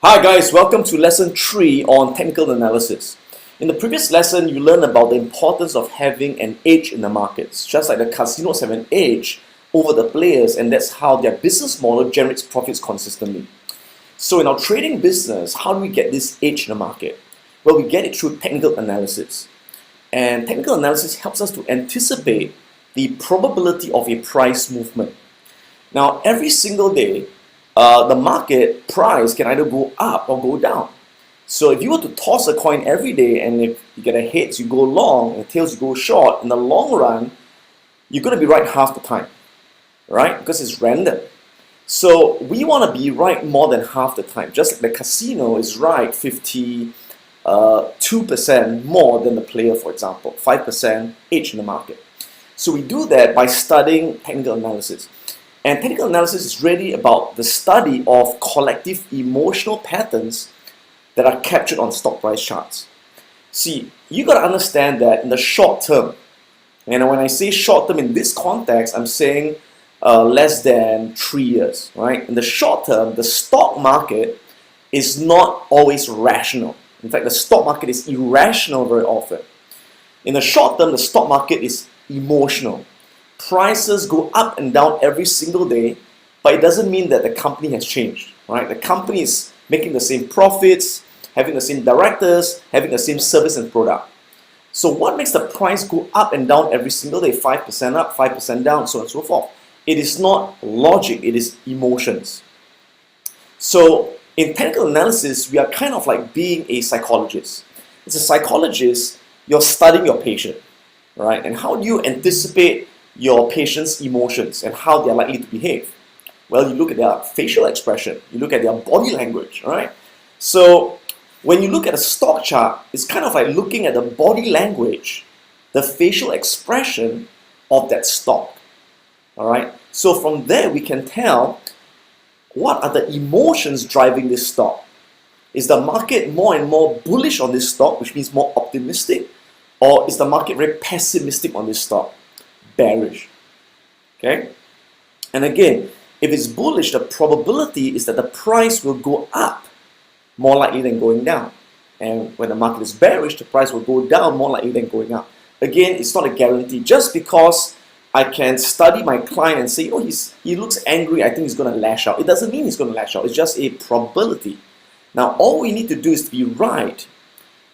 Hi guys, welcome to lesson 3 on technical analysis. In the previous lesson, you learned about the importance of having an edge in the markets. Just like the casinos have an edge over the players, and that's how their business model generates profits consistently. So in our trading business, how do we get this edge in the market? Well, we get it through technical analysis. And technical analysis helps us to anticipate the probability of a price movement. Now, every single day, the market price can either go up or go down. So if you were to toss a coin every day, and if you get a heads, you go long, and tails, you go short, in the long run, you're going to be right half the time, right? Because it's random. So we want to be right more than half the time. Just like the casino is right 52% more than the player, for example, 5% each in the market. So we do that by studying technical analysis. And technical analysis is really about the study of collective emotional patterns that are captured on stock price charts. See, you got to understand that in the short term, and when I say short term in this context, I'm saying less than 3 years, right? In the short term, the stock market is not always rational. In fact, the stock market is irrational very often. In the short term, the stock market is emotional. Prices go up and down every single day, but it doesn't mean that the company has changed, right? The company is making the same profits, having the same directors, having the same service and product. So what makes the price go up and down every single day? 5% up, 5% down, so on and so forth. It is not logic, it is emotions. So in technical analysis, we are kind of like being a psychologist. As a psychologist, you're studying your patient, right? And how do you anticipate your patient's emotions and how they're likely to behave? Well, you look at their facial expression, you look at their body language, right? So when you look at a stock chart, it's kind of like looking at the body language, the facial expression of that stock, all right? So from there, we can tell what are the emotions driving this stock. Is the market more and more bullish on this stock, which means more optimistic, or is the market very pessimistic on this stock? Bearish. Okay? And again, if it's bullish, the probability is that the price will go up more likely than going down. And when the market is bearish, the price will go down more likely than going up. Again, it's not a guarantee. Just because I can study my client and say, oh, he looks angry, I think he's going to lash out. It doesn't mean he's going to lash out. It's just a probability. Now, all we need to do is to be right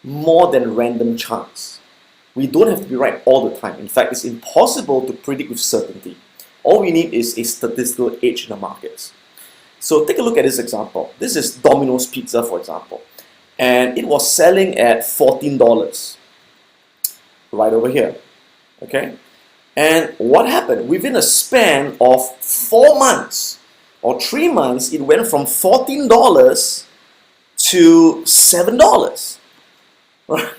more than random chance. We don't have to be right all the time. In fact, it's impossible to predict with certainty. All we need is a statistical edge in the markets. So take a look at this example. This is Domino's Pizza, for example. And it was selling at $14 right over here. Okay? And what happened? Within a span of 4 months or 3 months, it went from $14 to $7. Right?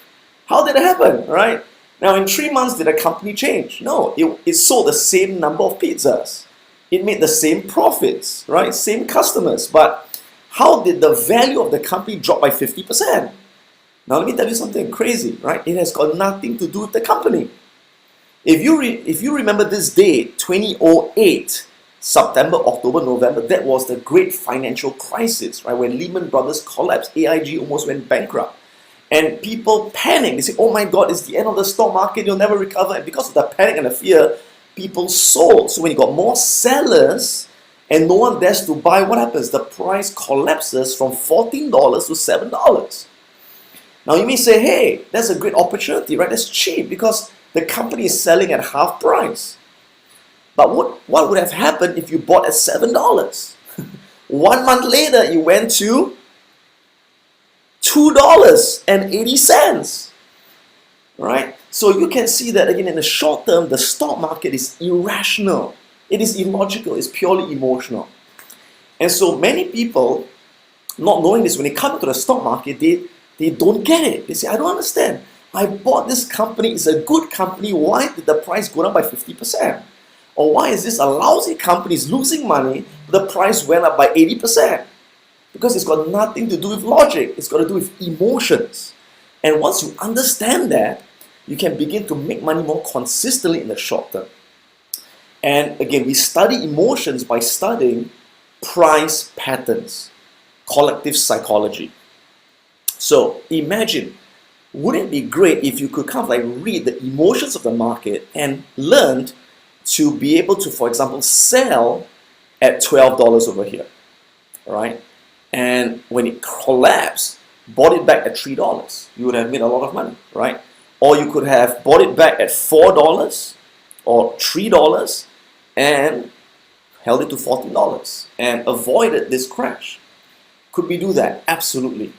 How did it happen, right? Now, in 3 months, did the company change? No, it sold the same number of pizzas. It made the same profits, right? Same customers. But how did the value of the company drop by 50%? Now, let me tell you something crazy, right? It has got nothing to do with the company. If you remember this date, 2008, September, October, November, that was the great financial crisis, right? When Lehman Brothers collapsed, AIG almost went bankrupt. And people panic. They say, oh my God, it's the end of the stock market, you'll never recover. And because of the panic and the fear, people sold. So when you got more sellers and no one dares to buy, what happens? The price collapses from $14 to $7. Now you may say, hey, that's a great opportunity, right? That's cheap because the company is selling at half price. But what would have happened if you bought at $7? 1 month later, you went to $2.80, right? So you can see that again in the short term, the stock market is irrational. It is illogical. It's purely emotional. And so many people, not knowing this, when they come to the stock market, they don't get it. They say, I don't understand. I bought this company. It's a good company. Why did the price go down by 50%? Or why is this a lousy company is losing money, the price went up by 80%? Because it's got nothing to do with logic. It's got to do with emotions. And once you understand that, you can begin to make money more consistently in the short term. And again, we study emotions by studying price patterns. collective psychology. So imagine, wouldn't it be great if you could kind of like read the emotions of the market and learn to be able to, for example, sell at $12 over here, right? And when it collapsed, bought it back at $3, you would have made a lot of money, right? Or you could have bought it back at $4 or $3 and held it to $14 and avoided this crash. Could we do that? Absolutely.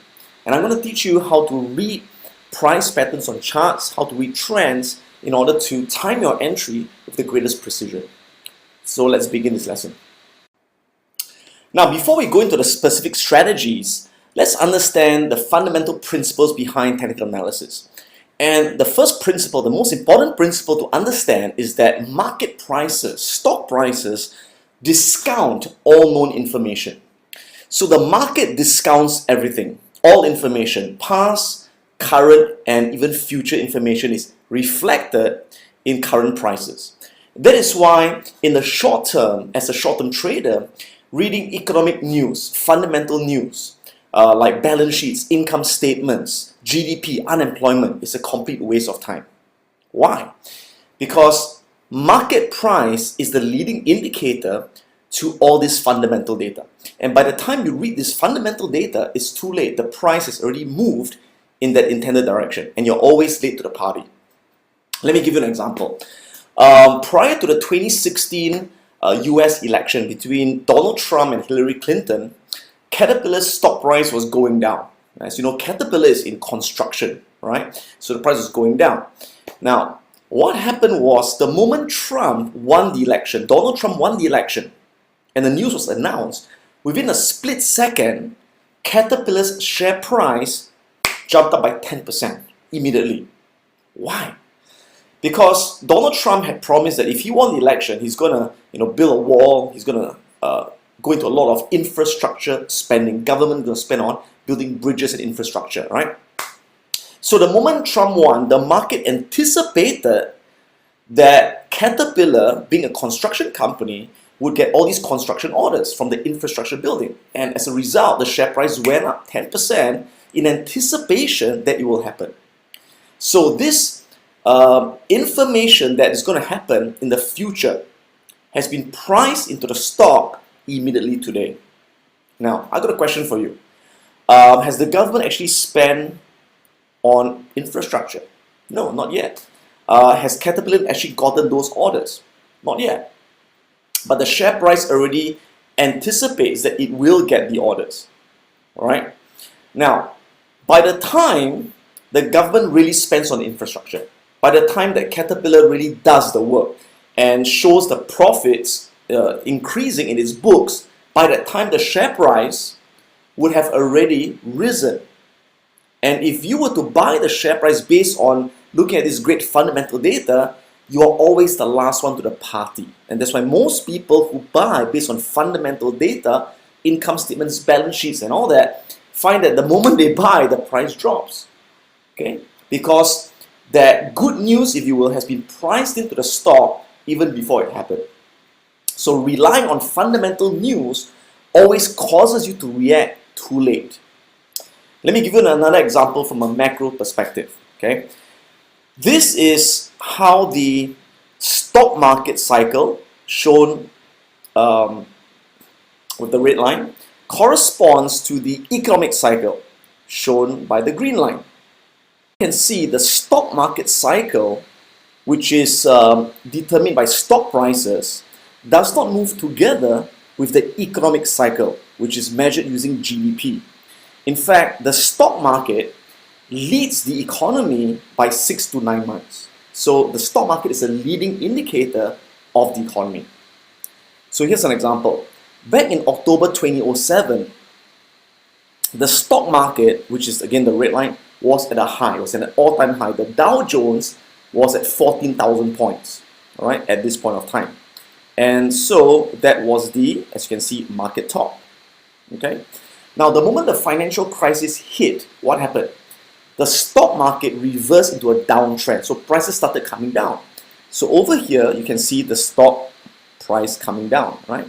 And I'm going to teach you how to read price patterns on charts, how to read trends in order to time your entry with the greatest precision. So let's begin this lesson. Now, before we go into the specific strategies, let's understand the fundamental principles behind technical analysis. And the first principle, the most important principle to understand, is that market prices, stock prices, discount all known information. So the market discounts everything, all information, past, current, and even future information is reflected in current prices. That is why in the short term, as a short-term trader, reading economic news, fundamental news, like balance sheets, income statements, GDP, unemployment is a complete waste of time. Why? Because market price is the leading indicator to all this fundamental data. And by the time you read this fundamental data, it's too late. The price has already moved in that intended direction and you're always late to the party. Let me give you an example. Prior to the 2016 US election between Donald Trump and Hillary Clinton, Caterpillar's stock price was going down. As you know, Caterpillar is in construction, right? So the price is going down. Now, what happened was the moment Trump won the election, Donald Trump won the election, and the news was announced, within a split second, Caterpillar's share price jumped up by 10% immediately. Why? Because Donald Trump had promised that if he won the election, he's gonna, build a wall. He's gonna go into a lot of infrastructure spending. Government gonna spend on building bridges and infrastructure, right? So the moment Trump won, the market anticipated that Caterpillar, being a construction company, would get all these construction orders from the infrastructure building, and as a result, the share price went up 10% in anticipation that it will happen. So this information that is going to happen in the future has been priced into the stock immediately today. Now, I've got a question for you. Has the government actually spent on infrastructure? No, not yet. Has Caterpillar actually gotten those orders? Not yet. But the share price already anticipates that it will get the orders. All right? Now, by the time the government really spends on infrastructure, by the time that Caterpillar really does the work and shows the profits increasing in its books, by that time the share price would have already risen. And if you were to buy the share price based on looking at this great fundamental data, you are always the last one to the party. And that's why most people who buy based on fundamental data, income statements, balance sheets and all that, find that the moment they buy, the price drops. Okay? Because that good news, if you will, has been priced into the stock even before it happened. So relying on fundamental news always causes you to react too late. Let me give you another example from a macro perspective. Okay? This is how the stock market cycle, shown with the red line, corresponds to the economic cycle, shown by the green line. You can see the stock market cycle, which is determined by stock prices, does not move together with the economic cycle, which is measured using GDP. In fact, the stock market leads the economy by 6 to 9 months. So the stock market is a leading indicator of the economy. So here's an example. Back in October 2007, the stock market, which is again the red line, was at a high, it was at an all-time high. The Dow Jones was at 14,000 points, all right, at this point of time. And so that was the, as you can see, market top. Okay. Now, the moment the financial crisis hit, what happened? The stock market reversed into a downtrend. So prices started coming down. So over here, you can see the stock price coming down, right?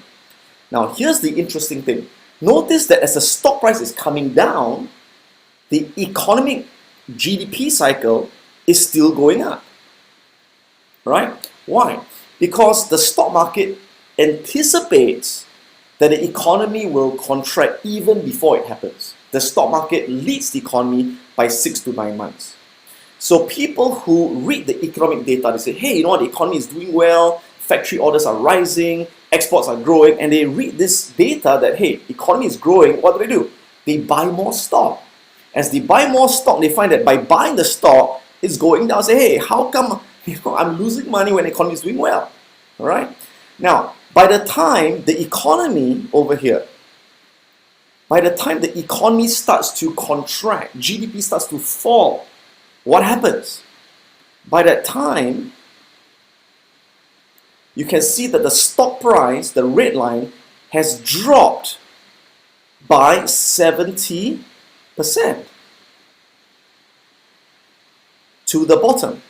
Now, here's the interesting thing. Notice that as the stock price is coming down, the economic GDP cycle is still going up. Right? Why? Because the stock market anticipates that the economy will contract even before it happens. The stock market leads the economy by 6 to 9 months. So people who read the economic data, they say, hey, you know what, the economy is doing well, factory orders are rising, exports are growing, and they read this data that, hey, economy is growing, what do? They buy more stock. As they buy more stock, they find that by buying the stock, it's going down. Say, hey, how come I'm losing money when the economy is doing well? All right? Now, by the time the economy over here, by the time the economy starts to contract, GDP starts to fall, what happens? By that time, you can see that the stock price, the red line, has dropped by 70% to the bottom.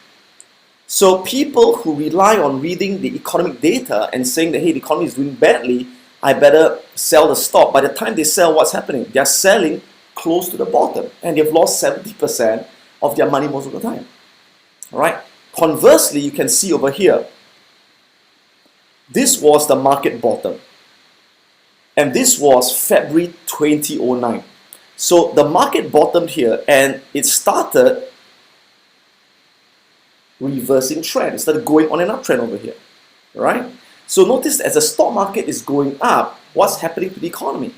So people who rely on reading the economic data and saying that, hey, the economy is doing badly, I better sell the stock. By the time they sell, what's happening? They're selling close to the bottom, and they've lost 70% of their money most of the time. All right? Conversely, you can see over here, this was the market bottom. And this was February 2009. So the market bottomed here, and it started reversing trend. It started going on an uptrend over here. Right? So notice as the stock market is going up, what's happening to the economy?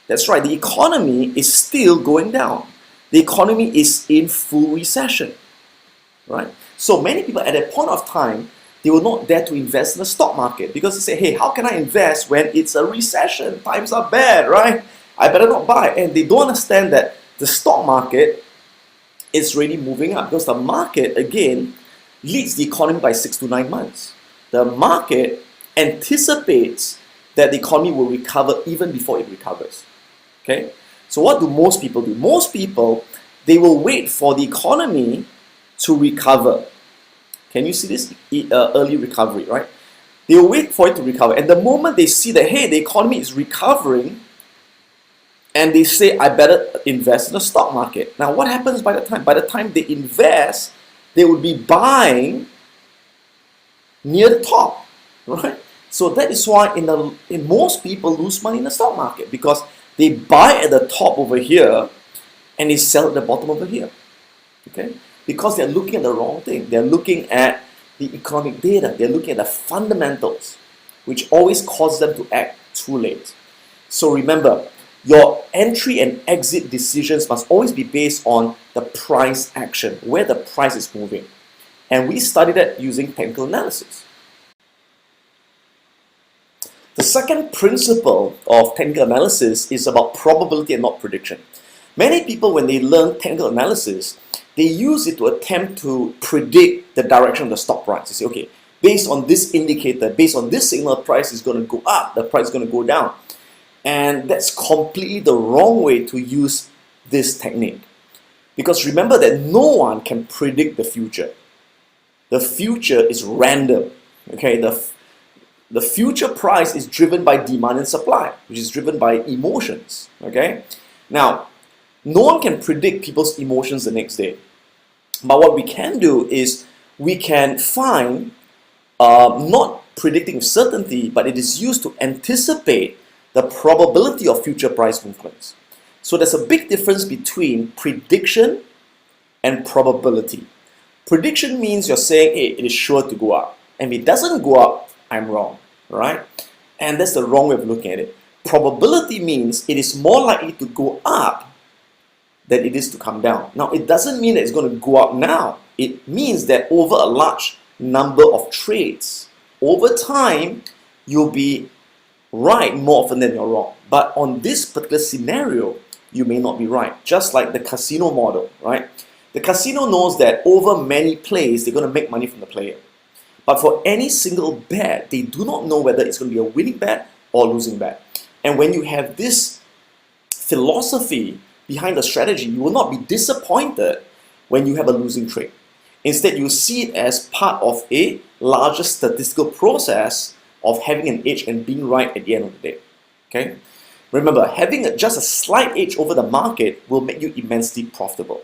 That's right, the economy is still going down. The economy is in full recession. Right? So many people at that point of time, they will not dare to invest in the stock market because they say, hey, how can I invest when it's a recession? Times are bad, right? I better not buy. And they don't understand that the stock market is really moving up because the market, again, leads the economy by 6 to 9 months. The market anticipates that the economy will recover even before it recovers. Okay? So what do most people do? Most people, they will wait for the economy to recover. Can you see this early recovery, right? They will wait for it to recover. And the moment they see that, hey, the economy is recovering, and they say, I better invest in the stock market. Now, what happens by the time? By the time they invest, they will be buying near the top, right? So that is why in most people lose money in the stock market because they buy at the top over here and they sell at the bottom over here. Okay? Because they're looking at the wrong thing. They're looking at the economic data. They're looking at the fundamentals, which always cause them to act too late. So remember, your entry and exit decisions must always be based on the price action, where the price is moving. And we studied that using technical analysis. The second principle of technical analysis is about probability and not prediction. Many people, when they learn technical analysis, they use it to attempt to predict the direction of the stock price. They say, okay, based on this indicator, based on this signal, the price is going to go up, the price is going to go down. And that's completely the wrong way to use this technique. Because remember that no one can predict the future. The future is random. Okay, the future price is driven by demand and supply, which is driven by emotions. Okay, now no one can predict people's emotions the next day. But what we can do is we can find not predicting with certainty, but it is used to anticipate the probability of future price movements. So there's a big difference between prediction and probability. Prediction means you're saying, hey, it is sure to go up. And if it doesn't go up, I'm wrong, right? And that's the wrong way of looking at it. Probability means it is more likely to go up than it is to come down. Now, it doesn't mean that it's going to go up now. It means that over a large number of trades, over time, you'll be right more often than you're wrong. But on this particular scenario, you may not be right. Just like the casino model, right? The casino knows that over many plays, they're going to make money from the player. But for any single bet, they do not know whether it's going to be a winning bet or losing bet. And when you have this philosophy behind the strategy, you will not be disappointed when you have a losing trade. Instead, you see it as part of a larger statistical process of having an edge and being right at the end of the day. Okay? Remember, having just a slight edge over the market will make you immensely profitable.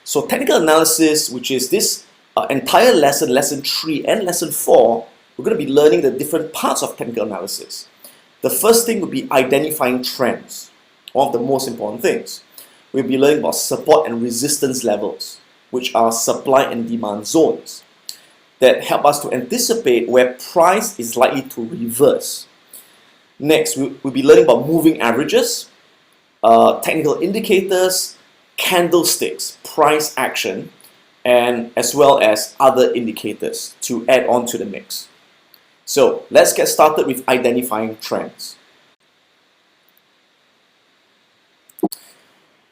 So technical analysis, which is this entire lesson, lesson 3 and lesson 4, we're going to be learning the different parts of technical analysis. The first thing will be identifying trends, one of the most important things. We'll be learning about support and resistance levels, which are supply and demand zones that help us to anticipate where price is likely to reverse. Next, we'll be learning about moving averages, technical indicators, candlesticks, price action, and as well as other indicators to add on to the mix. So let's get started with identifying trends.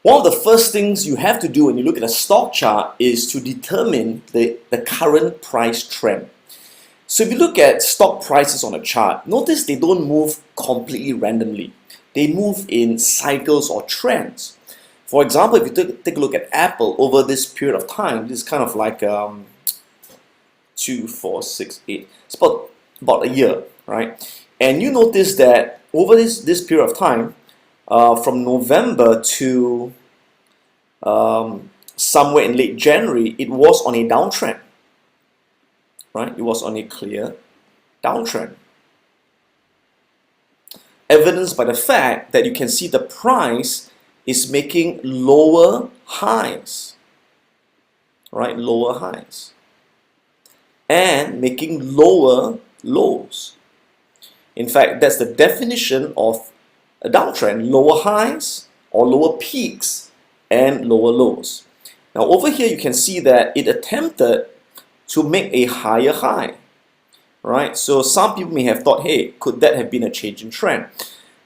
One of the first things you have to do when you look at a stock chart is to determine the current price trend. So if you look at stock prices on a chart, notice they don't move completely randomly. They move in cycles or trends. For example, if you take a look at Apple over this period of time, this is kind of like 2, 4, 6, 8. It's about a year, right? And you notice that over this period of time, from November to somewhere in late January, it was on a downtrend, right? It was on a clear downtrend. Evidenced by the fact that you can see the price is making lower highs, right? Lower highs. And making lower lows. In fact, that's the definition of a downtrend: lower highs or lower peaks and lower lows. Now over here you can see that it attempted to make a higher high, right? So some people may have thought, hey, could that have been a change in trend?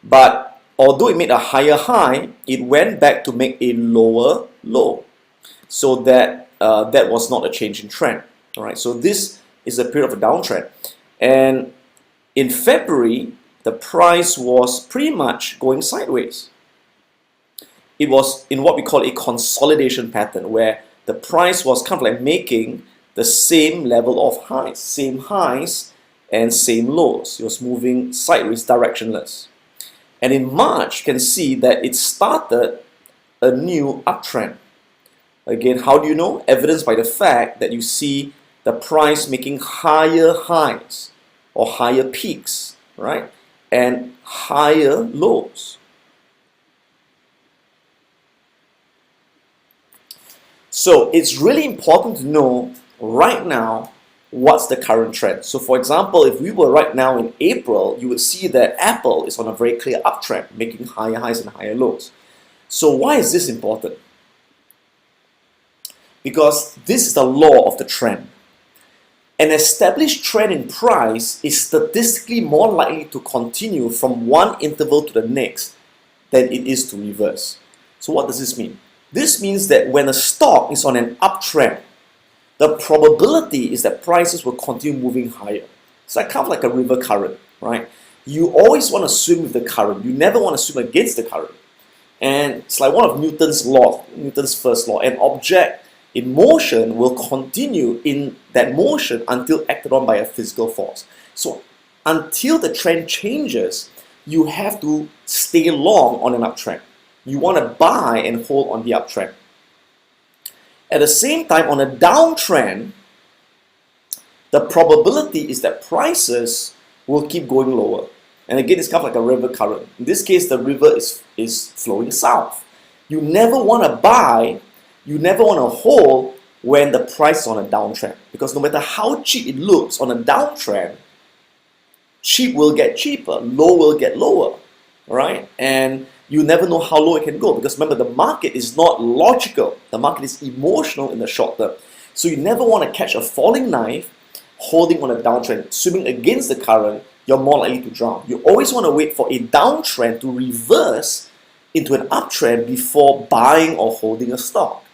But although it made a higher high, it went back to make a lower low. So that was not a change in trend. All right, so this is a period of a downtrend. And in February, the price was pretty much going sideways. It was in what we call a consolidation pattern, where the price was kind of like making the same level of highs, same highs and same lows. It was moving sideways, directionless. And in March, you can see that it started a new uptrend. Again, how do you know? Evidenced by the fact that you see the price making higher highs or higher peaks, right? And higher lows. So it's really important to know right now what's the current trend. So for example, if we were right now in April, you would see that Apple is on a very clear uptrend, making higher highs and higher lows. So why is this important? Because this is the law of the trend. An established trend in price is statistically more likely to continue from one interval to the next than it is to reverse. So what does this mean? This means that when a stock is on an uptrend, the probability is that prices will continue moving higher. It's like kind of like a river current, right? You always want to swim with the current. You never want to swim against the current. And it's like one of Newton's law, Newton's first law. An object in motion will continue in that motion until acted on by a physical force. So until the trend changes, you have to stay long on an uptrend. You want to buy and hold on the uptrend. At the same time, on a downtrend, the probability is that prices will keep going lower. And again, it's kind of like a river current. In this case, the river is flowing south. You never want to buy, you never want to hold when the price is on a downtrend. Because no matter how cheap it looks on a downtrend, cheap will get cheaper, low will get lower, right? And you never know how low it can go, because remember, the market is not logical. The market is emotional in the short term. So you never want to catch a falling knife holding on a downtrend. Swimming against the current, you're more likely to drown. You always want to wait for a downtrend to reverse into an uptrend before buying or holding a stock.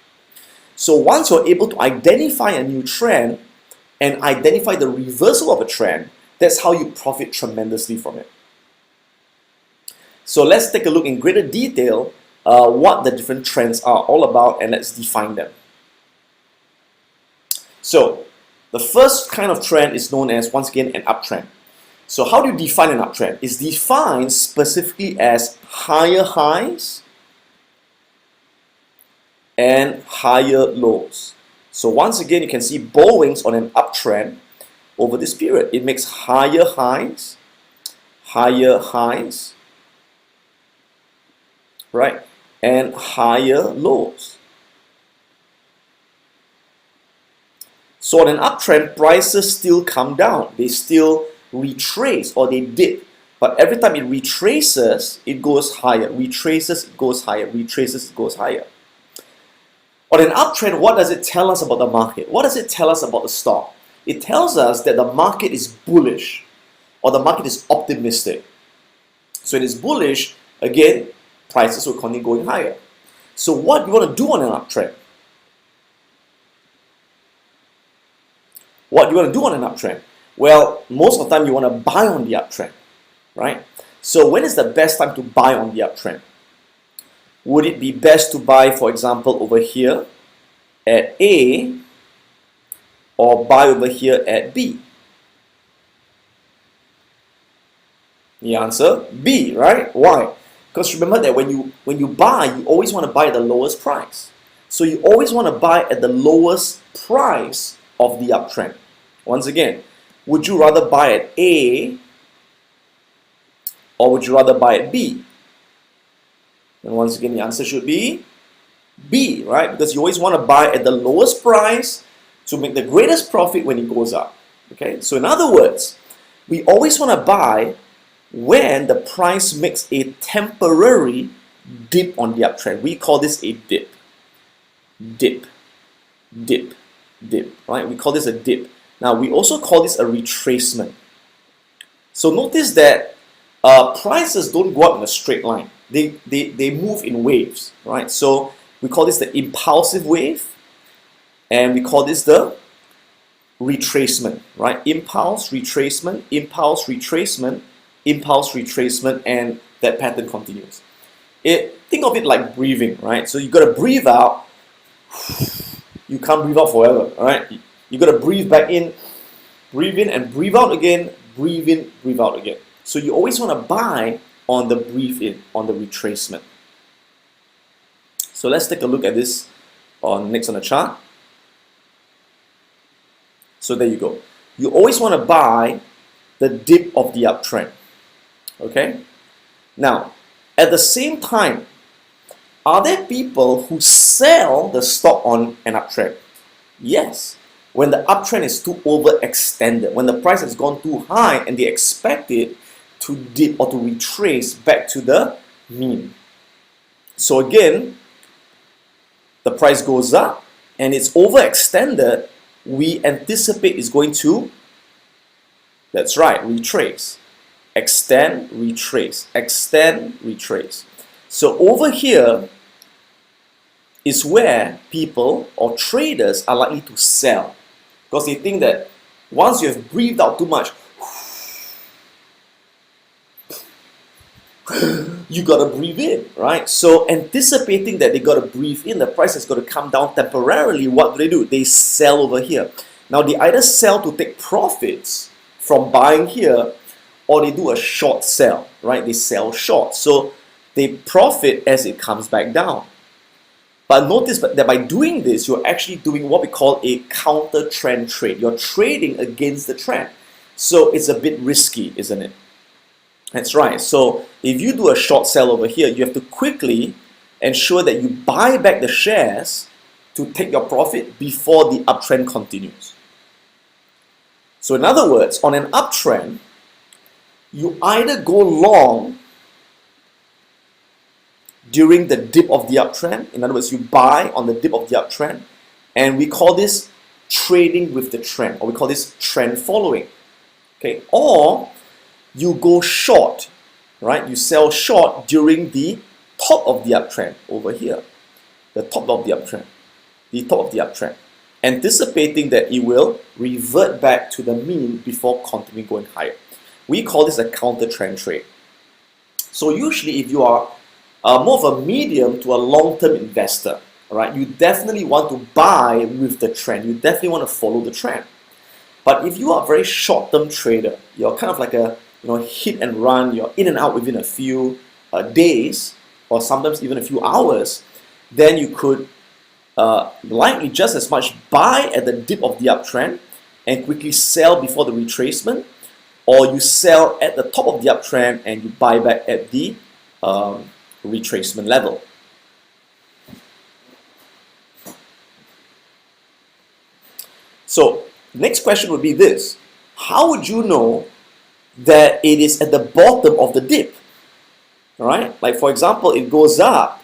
So once you're able to identify a new trend and identify the reversal of a trend, that's how you profit tremendously from it. So let's take a look in greater detail what the different trends are all about, and let's define them. So the first kind of trend is known as, once again, an uptrend. So how do you define an uptrend? It's defined specifically as higher highs and higher lows. So once again, you can see borrowings on an uptrend over this period. It makes higher highs, right, and higher lows. So on an uptrend, prices still come down. They still retrace or they dip. But every time it retraces, it goes higher. Retraces, it goes higher. Retraces, it goes higher. On an uptrend, what does it tell us about the market? What does it tell us about the stock? It tells us that the market is bullish or the market is optimistic. So it is bullish, again, prices will continue going higher. So what do you want to do on an uptrend? What do you want to do on an uptrend? Well, most of the time you want to buy on the uptrend, right? So when is the best time to buy on the uptrend? Would it be best to buy, for example, over here at A or buy over here at B? The answer, B, right? Why? Because remember that when you buy, you always want to buy at the lowest price. So you always want to buy at the lowest price of the uptrend. Once again, would you rather buy at A or would you rather buy at B? And once again, the answer should be B, right? Because you always want to buy at the lowest price to make the greatest profit when it goes up. Okay, so in other words, we always want to buy when the price makes a temporary dip on the uptrend. We call this a dip. Dip, right? We call this a dip. Now, we also call this a retracement. So notice that prices don't go up in a straight line. They move in waves, right? So we call this the impulsive wave, and we call this the retracement, right? Impulse, retracement, impulse, retracement, impulse, retracement, and that pattern continues. Think of it like breathing, right? So you got to breathe out. You can't breathe out forever, all right? You got to breathe back in and breathe out again, breathe in, breathe out again. So you always want to buy on the breathe in, on the retracement. So let's take a look at this next on the chart. So there you go. You always want to buy the dip of the uptrend. Okay? Now, at the same time, are there people who sell the stock on an uptrend? Yes. When the uptrend is too overextended, when the price has gone too high and they expect it to dip or to retrace back to the mean. So again, the price goes up and it's overextended, we anticipate it's going to, that's right, retrace. Extend, retrace, extend, retrace. So over here is where people or traders are likely to sell, because they think that once you have breathed out too much, you gotta breathe in, right? So anticipating that they gotta breathe in, the price is gonna come down temporarily, what do? They sell over here. Now they either sell to take profits from buying here, or they do a short sell, right? They sell short. So they profit as it comes back down. But notice that by doing this, you're actually doing what we call a counter trend trade. You're trading against the trend. So it's a bit risky, isn't it? That's right. So if you do a short sell over here, you have to quickly ensure that you buy back the shares to take your profit before the uptrend continues. So in other words, on an uptrend, you either go long during the dip of the uptrend. In other words, you buy on the dip of the uptrend, and we call this trading with the trend, or we call this trend following. Okay, or you go short, right? You sell short during the top of the uptrend over here, the top of the uptrend, anticipating that it will revert back to the mean before continuing going higher. We call this a counter trend trade. So usually, if you are more of a medium to a long-term investor, all right, you definitely want to buy with the trend. You definitely want to follow the trend. But if you are a very short-term trader, you're kind of like a hit and run, you're in and out within a few days, or sometimes even a few hours, then you could likely just as much buy at the dip of the uptrend and quickly sell before the retracement, or you sell at the top of the uptrend and you buy back at the retracement level. So next question would be this: how would you know that it is at the bottom of the dip? All right, like for example, it goes up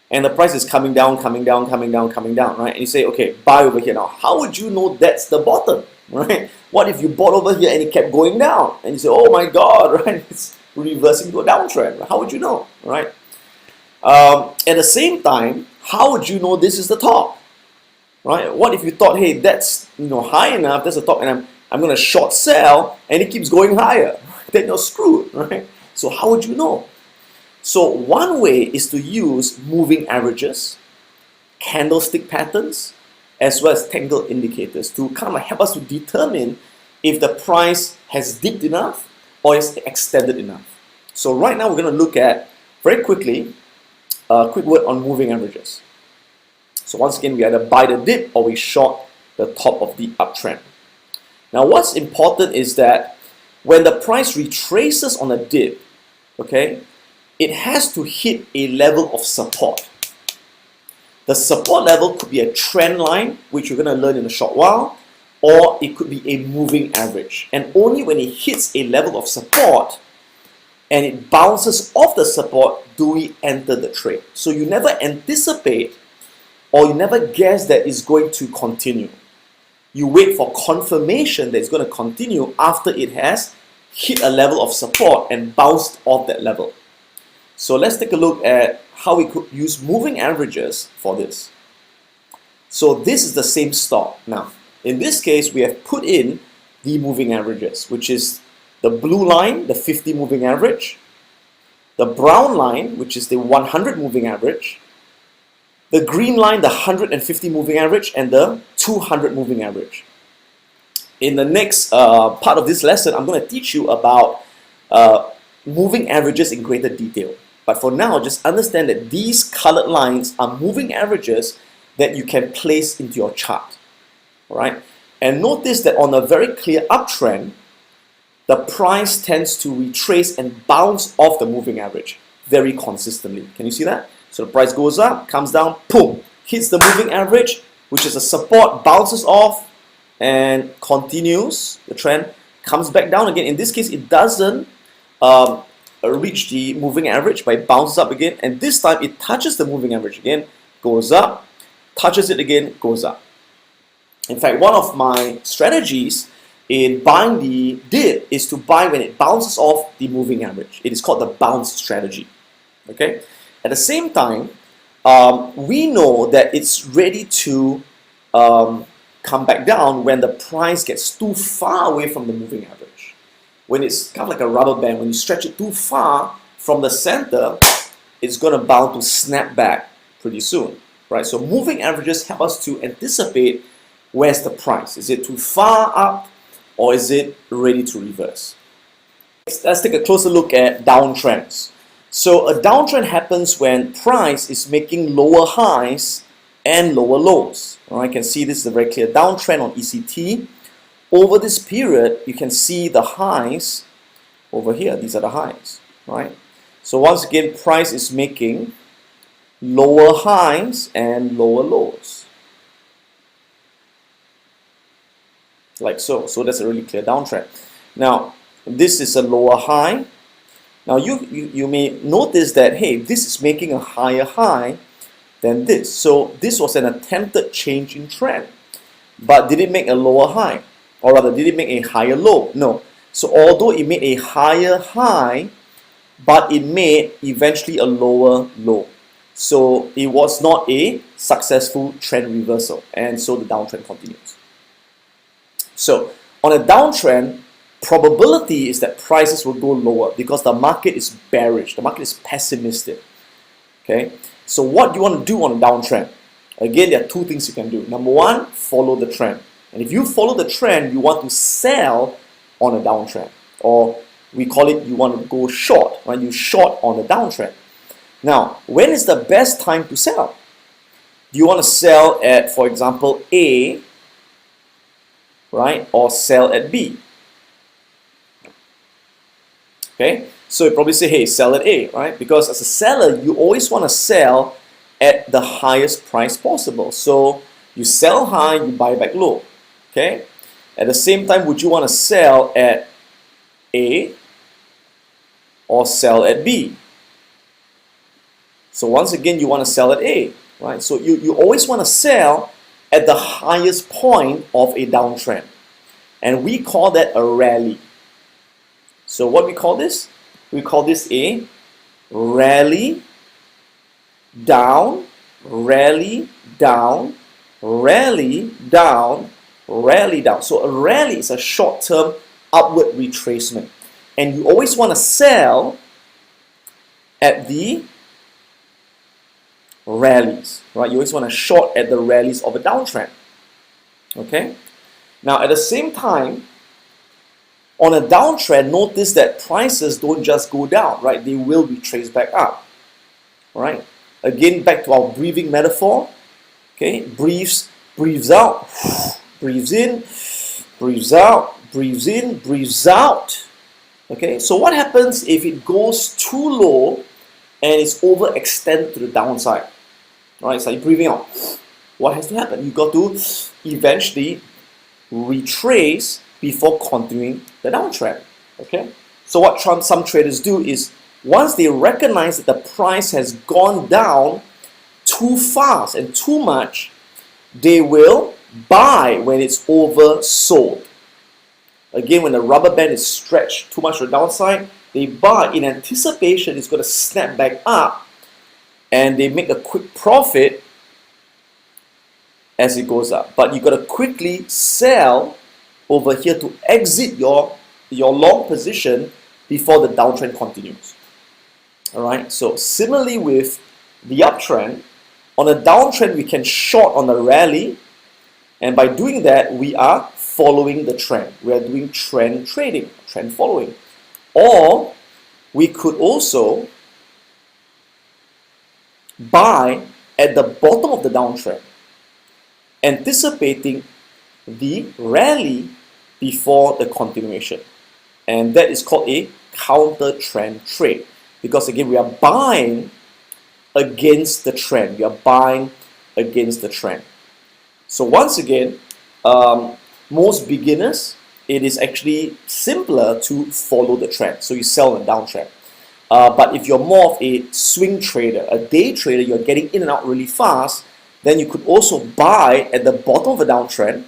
and the price is coming down, coming down, coming down, coming down, right? And you say, okay, buy over here now. How would you know that's the bottom, right? What if you bought over here and it kept going down? And you say, oh my God, right? It's reversing to a downtrend. How would you know, right? At the same time, how would you know this is the top, right? What if you thought, hey, that's high enough, that's the top, and I'm going to short sell, and it keeps going higher? Then you're screwed, right? So how would you know? So one way is to use moving averages, candlestick patterns, as well as technical indicators to kind of help us to determine if the price has dipped enough or is extended enough. So right now we're going to look at, very quickly, a quick word on moving averages. So once again, we either buy the dip or we short the top of the uptrend. Now what's important is that when the price retraces on a dip, okay, it has to hit a level of support. The support level could be a trend line, which you're going to learn in a short while, or it could be a moving average. And only when it hits a level of support and it bounces off the support do we enter the trade. So you never anticipate or you never guess that it's going to continue. You wait for confirmation that it's going to continue after it has hit a level of support and bounced off that level. So let's take a look at how we could use moving averages for this. So this is the same stock. Now, in this case, we have put in the moving averages, which is the blue line, the 50 moving average, the brown line, which is the 100 moving average, the green line, the 150 moving average, and the 200 moving average. In the next part of this lesson, I'm going to teach you about moving averages in greater detail. But for now, just understand that these colored lines are moving averages that you can place into your chart. All right? And notice that on a very clear uptrend, the price tends to retrace and bounce off the moving average very consistently. Can you see that? So the price goes up, comes down, boom, hits the moving average, which is a support, bounces off, and continues the trend, comes back down again. In this case, it doesn't reach the moving average, but it bounces up again, and this time it touches the moving average again, goes up, touches it again, goes up. In fact, one of my strategies in buying the dip is to buy when it bounces off the moving average. It is called the bounce strategy. Okay. At the same time, we know that it's ready to come back down when the price gets too far away from the moving average. When it's kind of like a rubber band, when you stretch it too far from the center, it's going to bound to snap back pretty soon, right? So moving averages help us to anticipate where's the price. Is it too far up or is it ready to reverse? Let's take a closer look at downtrends. So a downtrend happens when price is making lower highs and lower lows. All right, you can see this is a very clear downtrend on ECT. Over this period, you can see the highs over here. These are the highs, right? So once again, price is making lower highs and lower lows. Like so. So that's a really clear downtrend. Now, this is a lower high. Now you may notice that, hey, this is making a higher high than this. So this was an attempted change in trend. But did it make a lower high? Or rather, did it make a higher low? No. So although it made a higher high, but it made eventually a lower low. So it was not a successful trend reversal. And so the downtrend continues. So on a downtrend, probability is that prices will go lower because the market is bearish. The market is pessimistic. Okay. So what do you want to do on a downtrend? Again, there are two things you can do. Number one, follow the trend. And if you follow the trend, you want to sell on a downtrend, or we call it you want to go short, right? You short on a downtrend. Now, when is the best time to sell? Do you want to sell at, for example, A, right, or sell at B? Okay, so you probably say, hey, sell at A, right? Because as a seller, you always want to sell at the highest price possible. So you sell high, you buy back low. Okay. At the same time, would you want to sell at A or sell at B? So once again, you want to sell at A, right? So you always want to sell at the highest point of a downtrend. And we call that a rally. So what we call this? We call this a rally down, rally down, rally down, rally down. So a rally is a short-term upward retracement. And you always want to sell at the rallies, right? You always want to short at the rallies of a downtrend. Okay? Now at the same time, on a downtrend, notice that prices don't just go down, right? They will retrace back up. Right? Again, back to our breathing metaphor. Okay, breathes out, breathes in, breathes out, breathes in, breathes out. Okay, so what happens if it goes too low and it's overextended to the downside? Right, it's like breathing out. What has to happen? You got to eventually retrace before continuing the downtrend. Okay, so what some traders do is, once they recognize that the price has gone down too fast and too much, they will buy when it's oversold. Again, when the rubber band is stretched too much to the downside, they buy in anticipation it's going to snap back up, and they make a quick profit as it goes up. But you got to quickly sell over here to exit your long position before the downtrend continues. Alright, so similarly with the uptrend, on a downtrend we can short on the rally, and by doing that we are following the trend. We are doing trend trading, trend following. Or we could also buy at the bottom of the downtrend, anticipating the rally before the continuation. And that is called a counter trend trade. Because again, we are buying against the trend. We are buying against the trend. So once again, most beginners, it is actually simpler to follow the trend. So you sell on a downtrend. But if you're more of a swing trader, a day trader, you're getting in and out really fast, then you could also buy at the bottom of a downtrend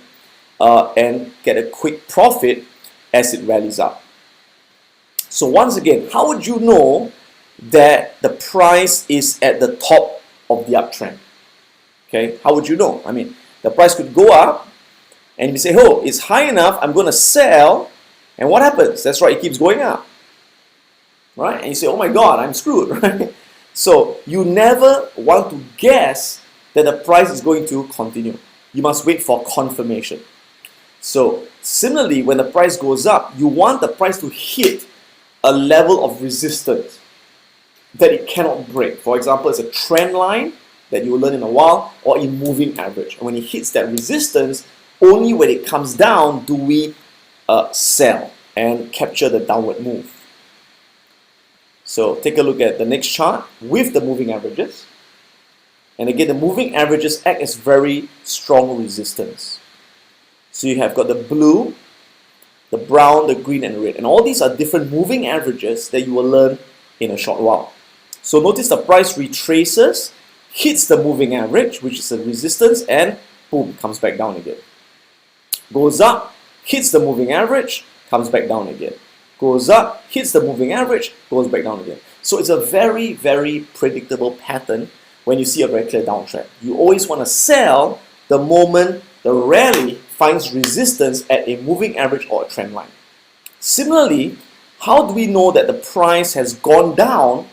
and get a quick profit as it rallies up. So once again, how would you know that the price is at the top of the uptrend? Okay, how would you know? I mean, the price could go up and you say, oh, it's high enough, I'm going to sell, and what happens? That's right, it keeps going up, right? And you say, oh my God, I'm screwed, right? So you never want to guess that the price is going to continue. You must wait for confirmation. So similarly, when the price goes up, you want the price to hit a level of resistance that it cannot break. For example, it's a trend line that you will learn in a while, or a moving average. And when it hits that resistance, only when it comes down do we sell and capture the downward move. So take a look at the next chart with the moving averages. And again, the moving averages act as very strong resistance. So you have got the blue, the brown, the green, and the red. And all these are different moving averages that you will learn in a short while. So notice the price retraces, hits the moving average, which is a resistance, and boom, comes back down again. Goes up, hits the moving average, comes back down again. Goes up, hits the moving average, goes back down again. So it's a very, very predictable pattern when you see a very clear downtrend. You always want to sell the moment the rally finds resistance at a moving average or a trend line. Similarly, how do we know that the price has gone down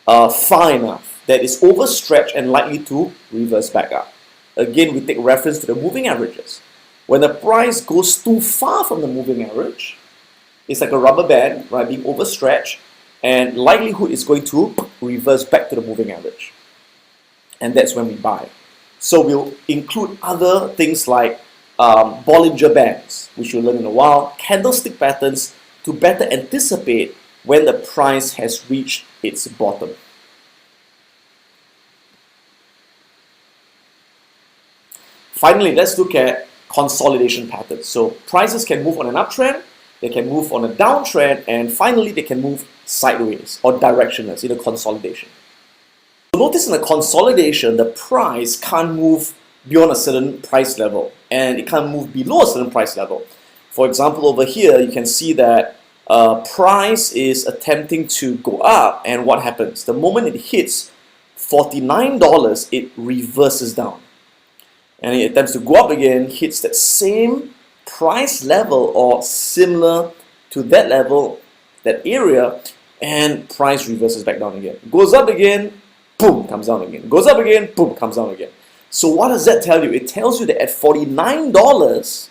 far enough that it's overstretched and likely to reverse back up? Again, we take reference to the moving averages. When the price goes too far from the moving average, it's like a rubber band, right, being overstretched, and likelihood is going to reverse back to the moving average. And that's when we buy. So we'll include other things like Bollinger Bands, which you'll learn in a while, candlestick patterns to better anticipate when the price has reached its bottom. Finally, let's look at consolidation patterns. So prices can move on an uptrend, they can move on a downtrend, and finally they can move sideways or directionless in a consolidation. So notice in a consolidation, the price can't move beyond a certain price level and it can't move below a certain price level. For example, over here you can see that price is attempting to go up, and what happens? The moment it hits $49, it reverses down. And it attempts to go up again, hits that same price level or similar to that level, that area, and price reverses back down again. Goes up again, boom, comes down again. Goes up again, boom, comes down again. So what does that tell you? It tells you that at $49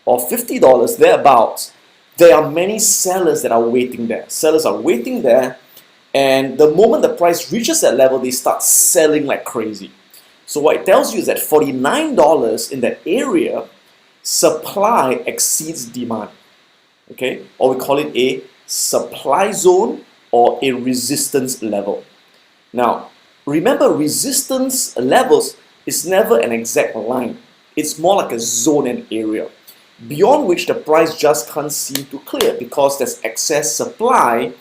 or $50 thereabouts, there are many sellers that are waiting there. Sellers are waiting there, and the moment the price reaches that level, they start selling like crazy. So what it tells you is that $49 in that area, supply exceeds demand, okay? Or we call it a supply zone or a resistance level. Now, remember, resistance levels is never an exact line. It's more like a zone and area, beyond which the price just can't seem to clear because there's excess supply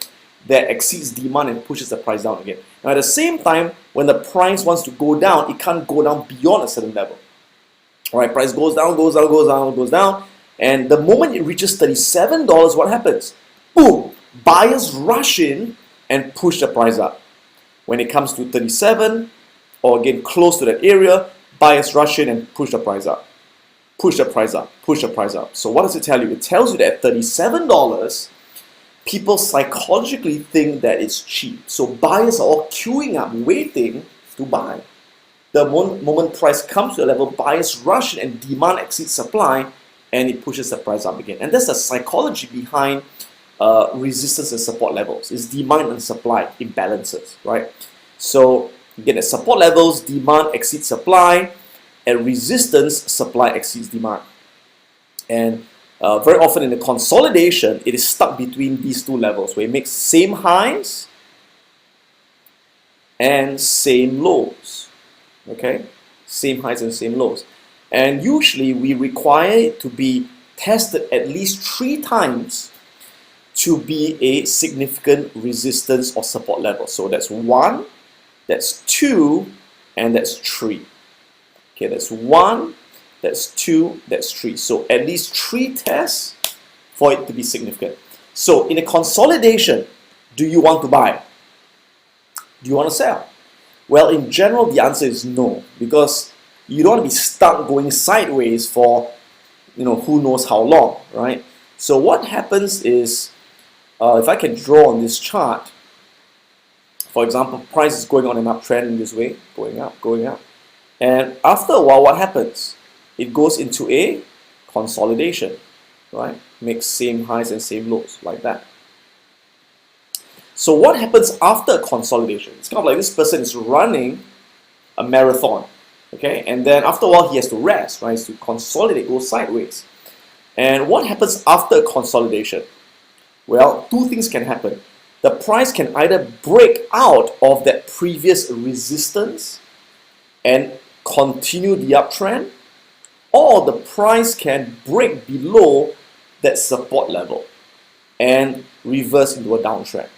that exceeds demand and pushes the price down again. Now, at the same time, when the price wants to go down, it can't go down beyond a certain level. All right, price goes down, goes down, goes down, goes down, and the moment it reaches $37, what happens? Boom! Buyers rush in and push the price up. When it comes to 37, or again close to that area, buyers rush in and push the price up. Push the price up, push the price up. So what does it tell you? It tells you that at $37, people psychologically think that it's cheap. So buyers are all queuing up, waiting to buy. The moment price comes to a level, buyers rush in and demand exceeds supply, and it pushes the price up again. And that's the psychology behind resistance and support levels. It's demand and supply imbalances, right? So again, at support levels, demand exceeds supply. At resistance, supply exceeds demand. And very often in the consolidation, it is stuck between these two levels where it makes same highs and same lows. Okay, same highs and same lows. And usually we require it to be tested at least 3 times to be a significant resistance or support level. So that's 1, that's 2, and that's 3. Okay, that's 1, that's 2, that's 3. So at least 3 tests for it to be significant. So in a consolidation, do you want to buy? Do you want to sell? Well, in general, the answer is no, because you don't want to be stuck going sideways for, who knows how long, right? So what happens is, if I can draw on this chart, for example, price is going on an uptrend in this way, going up, and after a while, what happens? It goes into a consolidation, right? Makes same highs and same lows, like that. So what happens after a consolidation? It's kind of like this person is running a marathon, okay? And then after a while, he has to rest, right? To consolidate, go sideways. And what happens after a consolidation? Well, 2 things can happen. The price can either break out of that previous resistance and continue the uptrend, or the price can break below that support level and reverse into a downtrend.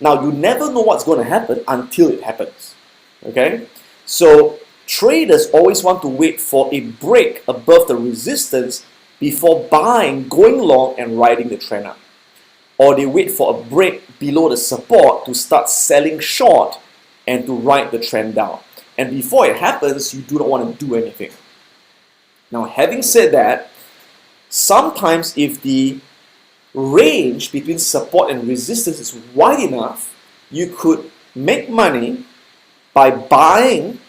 Now, you never know what's going to happen until it happens, okay? So traders always want to wait for a break above the resistance before buying, going long and riding the trend up. Or they wait for a break below the support to start selling short and to ride the trend down. And before it happens, you do not want to do anything. Now, having said that, sometimes if the range between support and resistance is wide enough, you could make money by buying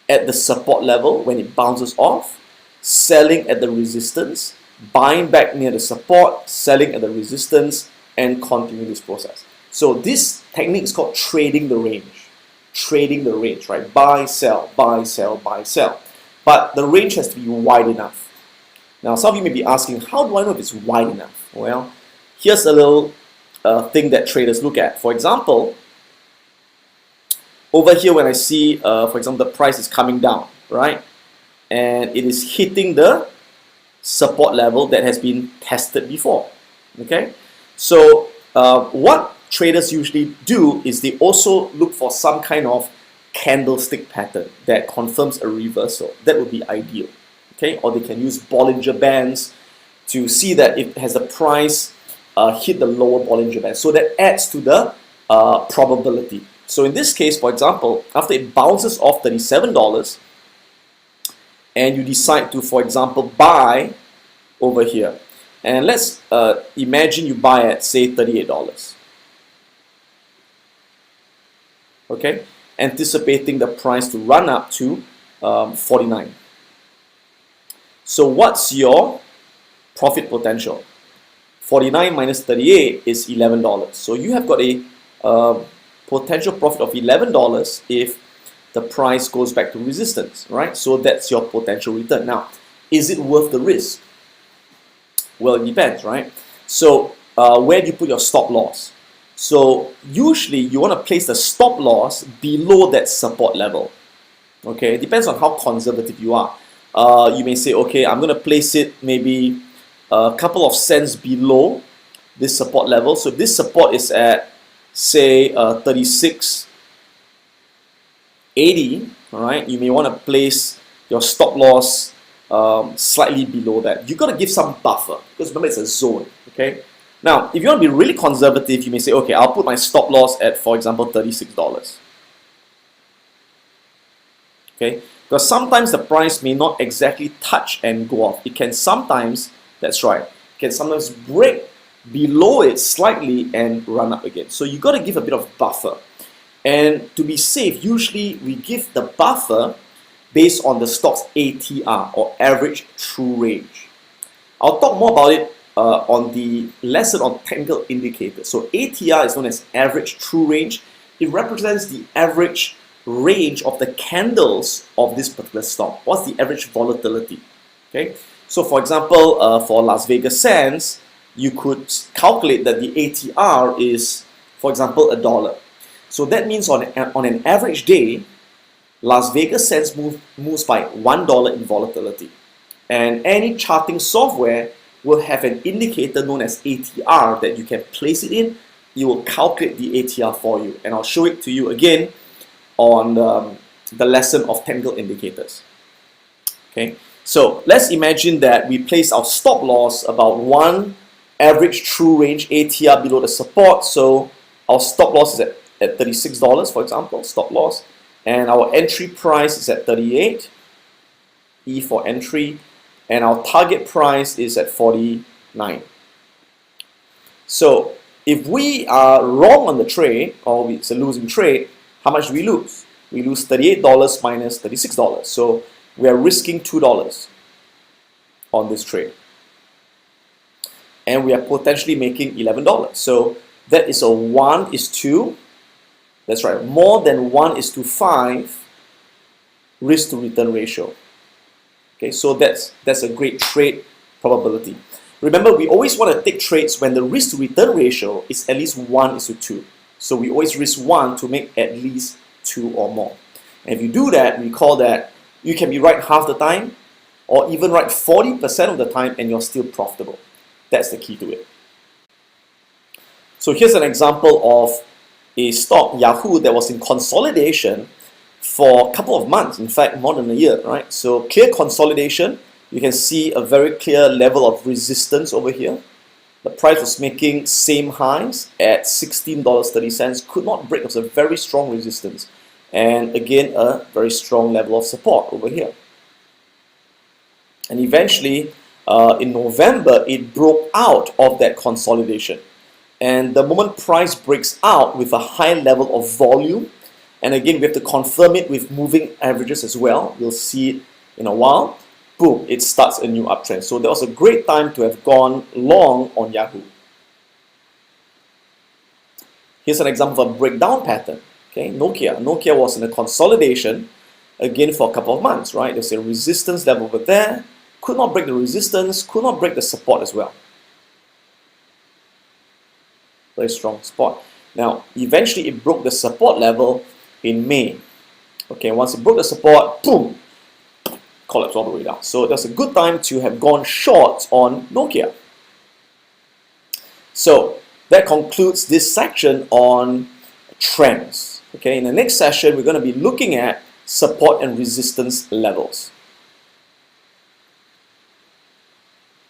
at the support level when it bounces off selling at the resistance, buying back near the support, selling at the resistance, and continue this process. So this technique is called trading the range. Trading the range, right? Buy, sell, buy, sell, buy, sell. But the range has to be wide enough. Now, some of you may be asking, how do I know if it's wide enough? Well, here's a little thing that traders look at. For example, over here when I see, for example, the price is coming down, right? And it is hitting the support level that has been tested before, okay? So what traders usually do is they also look for some kind of candlestick pattern that confirms a reversal. That would be ideal, okay? Or they can use Bollinger Bands to see that it has the price hit the lower Bollinger Band. So that adds to the probability. So in this case, for example, after it bounces off $37 and you decide to, for example, buy over here. And let's imagine you buy at, say, $38. Okay? Anticipating the price to run up to 49. So what's your profit potential? 49 minus 38 is $11. So you have got a potential profit of $11 if the price goes back to resistance, right? So that's your potential return. Now, is it worth the risk? Well, it depends, right? So where do you put your stop loss? So usually you want to place the stop loss below that support level. Okay, it depends on how conservative you are. You may say, okay, I'm going to place it maybe a couple of cents below this support level. So this support is at, say, 36.80. All right, you may want to place your stop loss slightly below that. You've got to give some buffer because remember it's a zone. Okay. Now, if you want to be really conservative, you may say, okay, I'll put my stop loss at, for example, $36. Okay, because sometimes the price may not exactly touch and go off. It can sometimes, that's right, it can sometimes break below it slightly and run up again. So you got to give a bit of buffer. And to be safe, usually we give the buffer based on the stock's ATR, or average true range. I'll talk more about it on the lesson on technical indicators. So ATR is known as average true range. It represents the average range of the candles of this particular stock. What's the average volatility? Okay. So for example, for Las Vegas Sands, you could calculate that the ATR is, for example, $1. So that means on an average day, Las Vegas Sands moves by $1 in volatility. And any charting software will have an indicator known as ATR that you can place it in. It will calculate the ATR for you. And I'll show it to you again on the lesson of technical indicators. Okay, so let's imagine that we place our stop loss about one average true range ATR below the support. So our stop loss is at $36, for example, stop loss. And our entry price is at 38, E for entry. And our target price is at 49. So if we are wrong on the trade, or it's a losing trade, how much do we lose? We lose $38 minus $36. So we are risking $2 on this trade. And we are potentially making $11. So that is a 1:2. That's right, more than 1:5 risk to return ratio. Okay, so that's a great trade probability. Remember, we always want to take trades when the risk to return ratio is at least 1:2. So we always risk 1 to make at least 2 or more. And if you do that, recall that you can be right half the time or even right 40% of the time and you're still profitable. That's the key to it. So here's an example of a stock, Yahoo, that was in consolidation for a couple of months, in fact more than a year, right? So clear consolidation, you can see a very clear level of resistance over here. The price was making same highs at $16.30, could not break. It was a very strong resistance, and again a very strong level of support over here. And eventually in November it broke out of that consolidation, and the moment price breaks out with a high level of volume, and again we have to confirm it with moving averages as well, we'll see it in a while, boom, it starts a new uptrend. So that was a great time to have gone long on Yahoo. Here's an example of a breakdown pattern. Okay, Nokia was in a consolidation again for a couple of months, right? There's a resistance level over there, could not break the resistance, could not break the support as well. Very strong support. Now, eventually it broke the support level in May. Okay, once it broke the support, boom, collapsed all the way down. So that's a good time to have gone short on Nokia. So that concludes this section on trends. Okay, in the next session, we're going to be looking at support and resistance levels.